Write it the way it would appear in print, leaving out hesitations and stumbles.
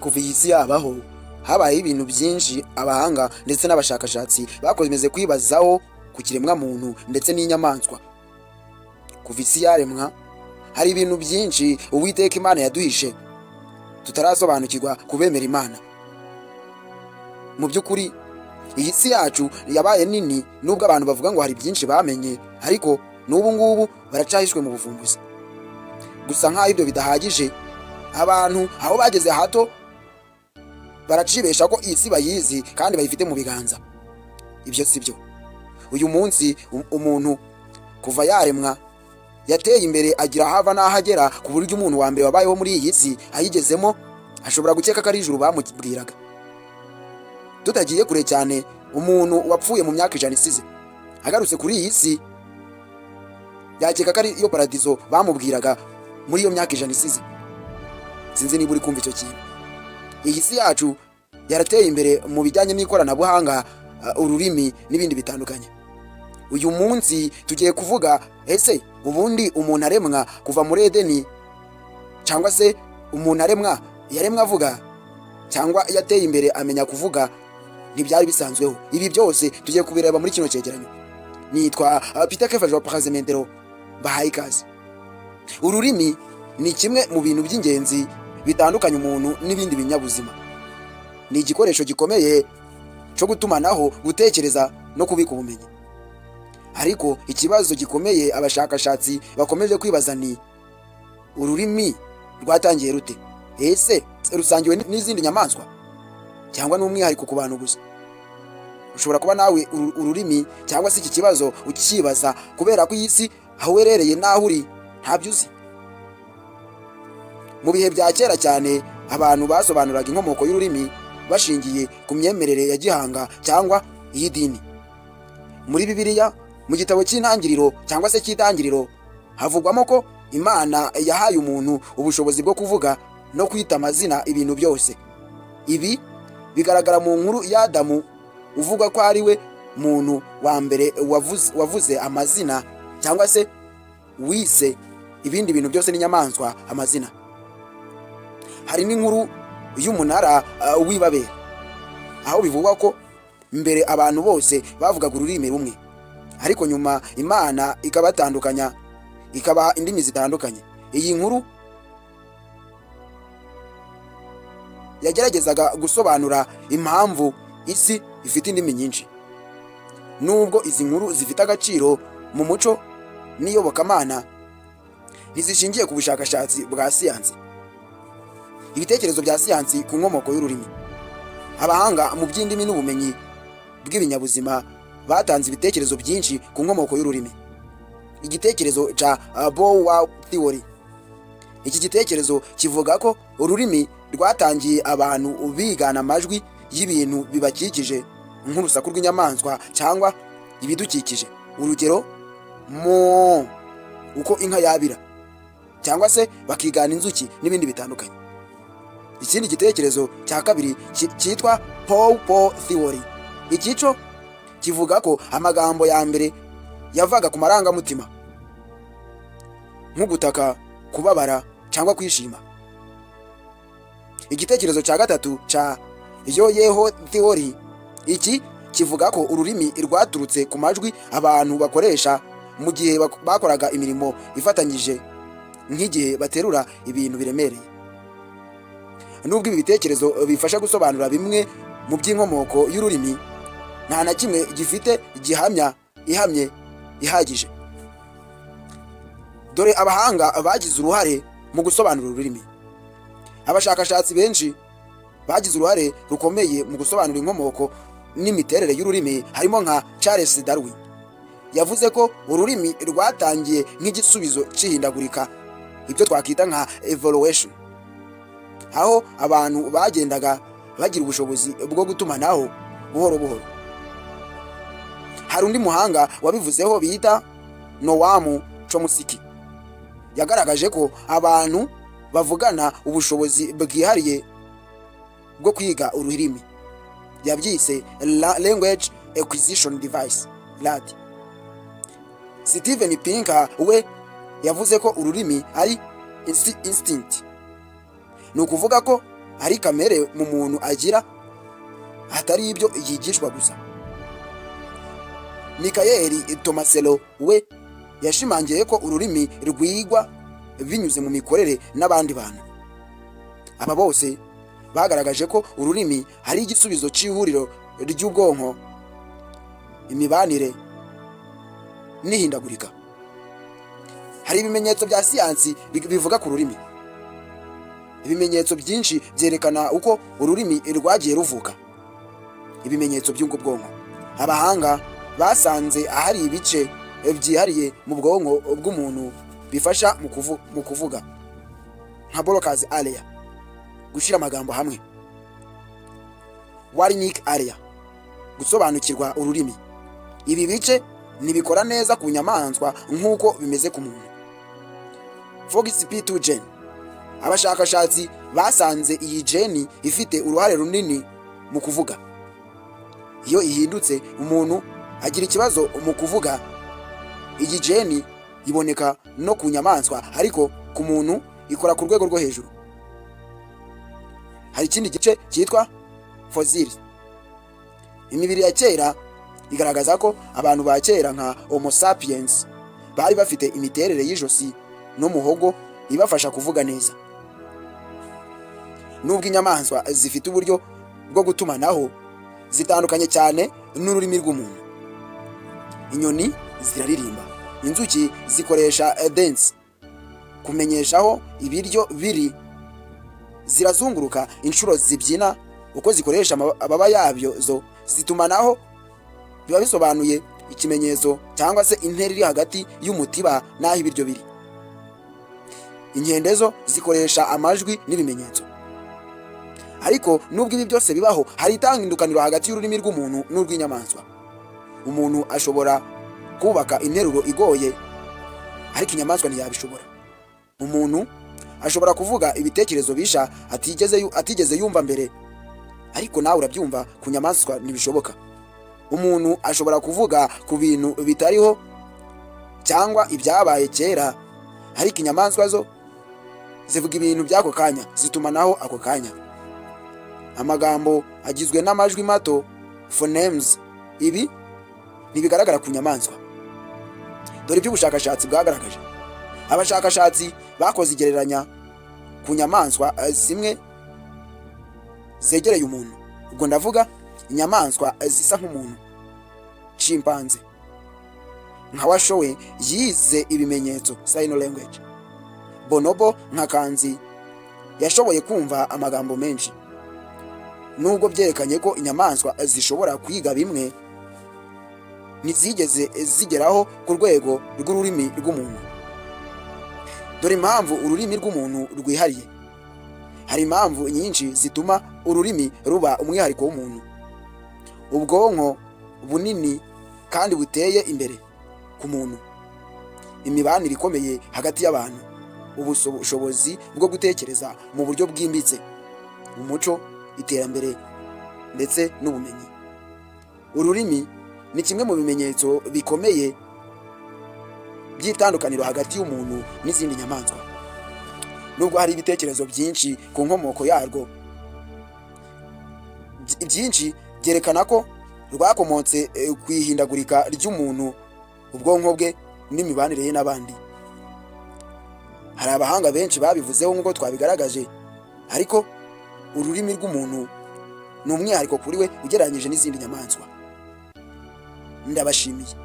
kuva iyi si yabaho habayeho ibintu byinshi abahanga ndetse n'abashakashatsi bakomeze kwibazaho ku kiremwa muntu ndetse n'inyamaswa. Kuva isi yaremwa hari ibintu byinshi Uwiteka Imana yaduhishe tutarasobanukirwa kubemera Imana. Mu by'ukuri iyi si yacu yabaye nini, nubwo abantu bavuga ngo hari byinshi bamenye, ariko n'ubu ngubu baracahishwe mu buvumbuzi. Gusa nk'aho ibyo bidahagije, abantu aho bageze hato baracibesha ko iyi si bayizi kandi bayifite mu biganza. Ibyo si byo. Uyu munsi umuntu kuva yaremwa yateye imbere agira hava n'aho agera, ku buryo umuntu wa mbere wabayeho muri iyi si ayigezemo ashobora gukeka ko ari ijuru bamubwiraga. Tutagiye kure cyane, umuntu wapfuye mu myaka 100 isize agarutse kuri iyi si yakeka ko ari iyo paradizo bamubwiraga muri iyo myaka 100 isize. Sinzi niba uri kumva icyo kintu. Iyi si yacu yarateye imbere mu bijyanye n'ikoranabuhanga, ururimi n'ibindi bitandukanye. Uyu munsi tugiye kuvuga, ese ubundi umuntu aremwa kuva muri Edeni, cyangwa se umuntu aremwa yaremwa avuga, cyangwa yateye imbere amenya kuvuga ntibyari bisanzweho? Ibi byose tugiye kubireba muri kino cyegeranyo. Nitwa Peter Kefajo Parazimendero, bahaye ikaze. Ururimi ni kimwe mu bintu by'ingenzi bitandukanye umuntu n'ibindi binyabuzima. Ni igikoresho gikomeye cyo gutumanaho, gutekereza no kubika ubumenyi. Ariko ikibazo gikomeye abashakashatsi bakomeje kwibaza ni ururimi rwatangiye rute? Ese rusangiwe n'izindi nyamaswa cyangwa n'umwihariko ku bantu gusa? Ushobora kuba nawe ururimi cyangwa se iki kibazo ukibaza kubera ko iyi si aho werereye n'aho uri ntabyo uzi. Mu bihe bya kera cyane, abantu basobanuraga inkomoko y'ururimi bashingiye ku myemerere ya gihanga cyangwa iy'idini. Muri Bibiliya mu gitabo cy'intangiriro cyangwa se cy'itangiriro havugwamo ko Imana yahaye umuntu ubushobozi bwo kuvuga no kwita amazina ibintu byose. Ibi bigaragara mu nkuru y'Adamu uvuga ko ari we muntu wa mbere wavuze amazina cyangwa se wise ibindi bintu byose n'inyamaswa amazina. Hari n'inkuru y'umunara w'Ibabeli, aho bivugwa ko mbere abantu bose bavugaga ururimi rumwe, ariko nyuma Imana ikabatandukanya ikabaha indimi zitandukanye. Iyi nkuru yageragezaga gusobanura impamvu isi ifite indimi nyinshi. Nubwo izi nkuru zifite agaciro mu muco n'iyobokamana, ntizishingiye ku bushakashatsi bwa siyansi. Ibitekerezo bya siyansi ku nkomoko y'ururimi. Abahanga mu by'indimi n'ubumenyi bw'ibinyabuzima batanze ibitekerezo byinshi ku nkomoko y'ururimi. Igitekerezo cya Bow Theory. Iki gitekerezo kivuga ko ururimi rwatangiye abantu bigana amajwi y'ibintu bibakikije nk'urusaku rw'inyamaswa cyangwa ibidukikije. Urugero, mo uko inka yabira, cyangwa se bakigana inzuki n'ibindi bitandukanye. Ikindi gitekerezo cya kabiri cyitwa Pow Theory. Ikico kivuga ko amagambo ya mbere yavaga ku marangamutima nk'ugutaka, kubabara cyangwa kwishima. Igitekerezo cya gatatu cya Yoyeho Theory, iki kivuga ko ururimi rwaturutse ku majwi abantu bakoresha mu gihe bakoraga imirimo ifatanyije, nk'igihe baterura ibintu biremereye. Nubwo ibi bitekerezo bifasha gusobanura bimwe mu by'inkomoko y'ururimi, nta na kimwe gifite ihamye ihagije. Dore abahanga bagize uruhare mu gusobanura ururimi. Abashakashatsi benshi bagize uruhare rukomeye mu gusobanura inkomoko n'imiterere y'ururimi, harimo nka Charles Darwin. Yavuze ko ururimi rwatangiye nk'igisubizo cy'ihindagurika, ibyo twakwita nka evolution, aho abantu bagendaga bagira ubushobozi bwo gutumanaho buhoro buhoro. Hari undi muhanga wabivuzeho bita Noam Chomsky. Yagaragaje ko abantu bavugana ubushobozi bwihariye bwo kwiga ururimi. Yabyise Language Acquisition Device, LAD. Steven Pinker we yavuze ko ururimi ari instinct. Ni ukuvuga ko ari kamere mu muntu agira, atari ibyo yigishwa gusa. Mikayeli Tomaselo we yashimangiye ko ururimi rwigwa binyuze mu mikorere n'abandi bantu. Aba bose bagaragaje ko ururimi hari igisubizo cy'ihuriro ry'ubwonko, imibanire n'ihindagurika. Hari ibimenyetso bya siyansi bivuga ku rurimi. Ibimenyetso byinshi byerekana uko ururimi rwagiye ruvuka. Ibimenyetso by'ubwo bwonko, abahanga basanze ahari ibice byihariye mu bwonko bw'umuntu bifasha mu kuvuga, nka Broca's area, gushyira amagambo hamwe, Warnick area, gusobanukirwa ururimi. Ibi bice ntibikora neza ku nyamaswa nk'uko bimeze ku muntu. FOXP2 gene, abashakashatsi basanze iyi gene ifite uruhare runini mu kuvuga. Iyo ihindutse umuntu agira ikibazo mu kuvuga. Iyi gene iboneka no ku nyamaswa, ariko ku muntu ikora ku rwego rwo hejuru. Hari ikindi gice cyitwa fossils. Imibiri ya kera igaragaza ko abantu ba kera nka Homo sapiens bari bafite imiterere y'ijosi n'umuhogo ibafasha kuvuga neza. Nubwo inyamaswa zifite uburyo bwo gutumanaho, zitandukanye cyane n'ururimi rw'umuntu. Inyoni ziraririmba, inzuki zikoresha dance kumenyeshaho ibiryo biri, zirazunguruka inshuro zibyina uko zikoresha amababa yabyo zo zitumanaho, biba bisobanuye ikimenyetso cyangwa se intera iri hagati y'umutiba n'aho ibiryo biri. Inkende zo zikoresha amajwi n'ibimenyetso. Ariko nubwo ibi byose bibaho, hari itandukaniro hagati y'ururimi rw'umuntu n'urw'inyamaswa. Umuntu ashobora kubaka interuro igoye, ariko inyamaswa ntiyabishobora. Umuntu ashobora kuvuga ibitekerezo bisha atigeze yumva mbere, ariko nawe urabyumva, ku nyamaswa ntibishoboka. Umuntu ashobora kuvuga ku bintu bitariho cyangwa ibyabaye kera, ariko inyamaswa zo zivuga ibintu by'ako kanya, zitumanaho ako kanya. Amagambo agizwe n'amajwi mato, phonemes, ibi ntibigaragara ku nyamaswa. Dore ibyo ubushakashatsi bwagaragaje. Abashakashatsi bakoze igereranya ku nyamaswa zimwe zegereye umuntu. Ubwo ndavuga inyamaswa zisa nk'umuntu, chimpanzee. Nka Washowe yize ibimenyetso, sign language. Bonobo nka kanzi yashoboye kumva amagambo menshi. Nubwo byerekanye ko inyamaswa zishobora kwiga bimwe, ntizigeze zigeraho ku rwego rw'ururimi rw'umuntu. Dore impamvu ururimi rw'umuntu rwihariye. Hari impamvu nyinshi zituma ururimi ruba umwihariko w'umuntu. Ubwonko bunini kandi buteye imbere ku muntu, imibanire ikomeye hagati y'abantu, ubushobozi bwo gutekereza mu buryo bwimbitse, umuco, iterambere ndetse n'ubumenyi. Ururimi ni kimwe mu bimenyetso bikomeye by'itandukaniro hagati y'umuntu n'izindi nyamaswa. Nubwo hari ibitekerezo byinshi ku nkomoko yarwo, byinshi byerekana ko rwakomotse ku ihindagurika ry'umuntu, ubwonko bwe n'imibanire ye n'abandi. Hari abahanga benshi babivuzeho nk'uko twabigaragaje, ariko ururimi rw'umuntu ni umwihariko kuri we ugereranyije n'izindi nyamaswa. Ndabashimiye.